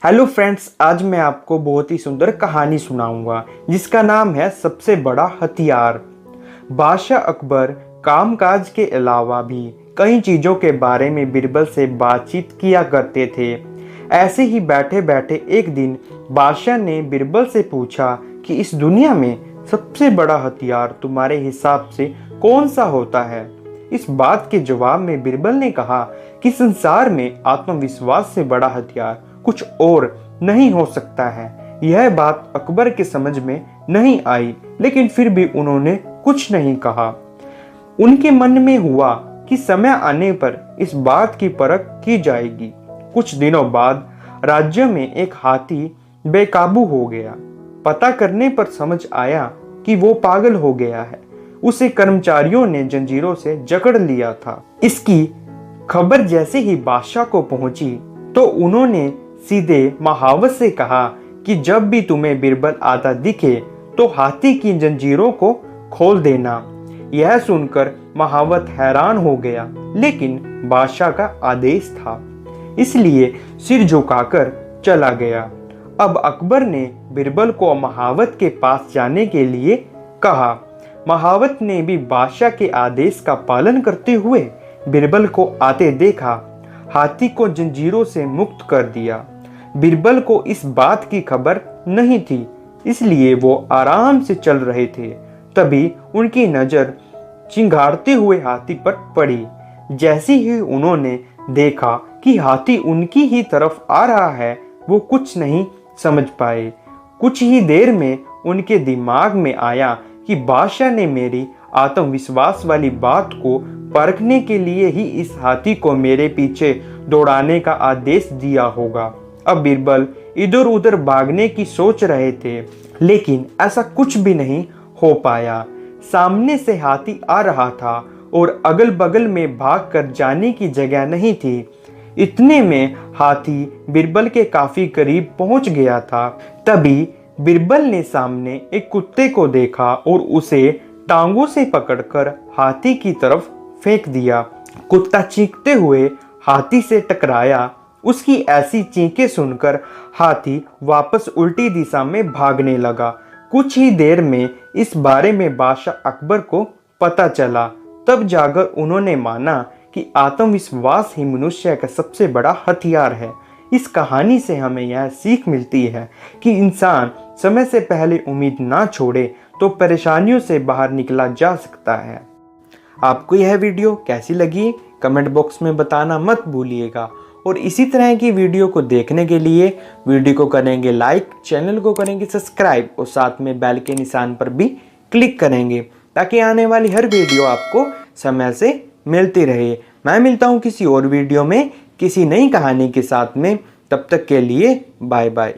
Hello friends, आज मैं आपको बहुत ही सुंदर कहानी सुनाऊंगा जिसका नाम है सबसे बड़ा हथियार। बादशाह अकबर कामकाज के अलावा भी कई चीज़ों के बारे में बीरबल से बातचीत किया करते थे। ऐसे ही बैठे बैठे एक दिन बादशाह ने बीरबल से पूछा कि इस दुनिया में सबसे बड़ा हथियार तुम्हारे हिसाब से कौन सा होता है। इस बात के जवाब में बीरबल ने कहा कि संसार में आत्मविश्वास से बड़ा हथियार कुछ और नहीं हो सकता है। यह बात अकबर के समझ में नहीं आई, लेकिन फिर भी उन्होंने कुछ नहीं कहा। उनके मन में हुआ कि समय आने पर इस बात की परख की जाएगी। कुछ दिनों बाद राज्य में एक हाथी बेकाबू हो गया। पता करने पर समझ आया कि वो पागल हो गया है। उसे कर्मचारियों ने जंजीरों से जकड़ लिया था। इसकी खबर जैसे ही बादशाह को पहुंची तो उन्होंने सीधे महावत से कहा कि जब भी तुम्हें बीरबल आता दिखे तो हाथी की जंजीरों को खोल देना। यह सुनकर महावत हैरान हो गया, लेकिन बादशाह का आदेश था, इसलिए सिर झुकाकर चला गया। अब अकबर ने बीरबल को महावत के पास जाने के लिए कहा। महावत ने भी बादशाह के आदेश का पालन करते हुए बीरबल को आते देखा। हाथी को जंजीरों से मुक्त कर दिया। बीरबल को इस बात की खबर नहीं थी, इसलिए वो आराम से चल रहे थे। तभी उनकी नजर चिंगारते हुए हाथी पर पड़ी। जैसे ही उन्होंने देखा कि हाथी उनकी ही तरफ आ रहा है, वो कुछ नहीं समझ पाए। कुछ ही देर में उनके दिमाग में आया कि बादशाह ने मेरी आत्मविश्वास वाली बात को परखने के लिए ही इस हाथी को मेरे पीछे दौड़ाने का आदेश दिया होगा। अब बीरबल इधर उधर भागने की सोच रहे थे, लेकिन ऐसा कुछ भी नहीं हो पाया। सामने से हाथी आ रहा था और अगल बगल में भाग कर जाने की जगह नहीं थी। इतने में हाथी बीरबल के काफी करीब पहुंच गया था। तभी बीरबल ने सामने एक कुत्ते को देखा और उसे टांगों से पकड़कर हाथी की तरफ फेंक दिया। कुत्ता चीखते हुए हाथी से टकराया। उसकी ऐसी चीखें सुनकर हाथी वापस उल्टी दिशा में भागने लगा। कुछ ही देर में इस बारे में बादशाह अकबर को पता चला। तब जाकर उन्होंने माना कि आत्मविश्वास ही मनुष्य का सबसे बड़ा हथियार है। इस कहानी से हमें यह सीख मिलती है कि इंसान समय से पहले उम्मीद ना छोड़े तो परेशानियों से बाहर निकला जा सकता है। आपको यह वीडियो कैसी लगी कमेंट बॉक्स में बताना मत भूलिएगा, और इसी तरह की वीडियो को देखने के लिए वीडियो को करेंगे लाइक, चैनल को करेंगे सब्सक्राइब और साथ में बेल के निशान पर भी क्लिक करेंगे ताकि आने वाली हर वीडियो आपको समय से मिलती रहे। मैं मिलता हूँ किसी और वीडियो में किसी नई कहानी के साथ में। तब तक के लिए बाय बाय।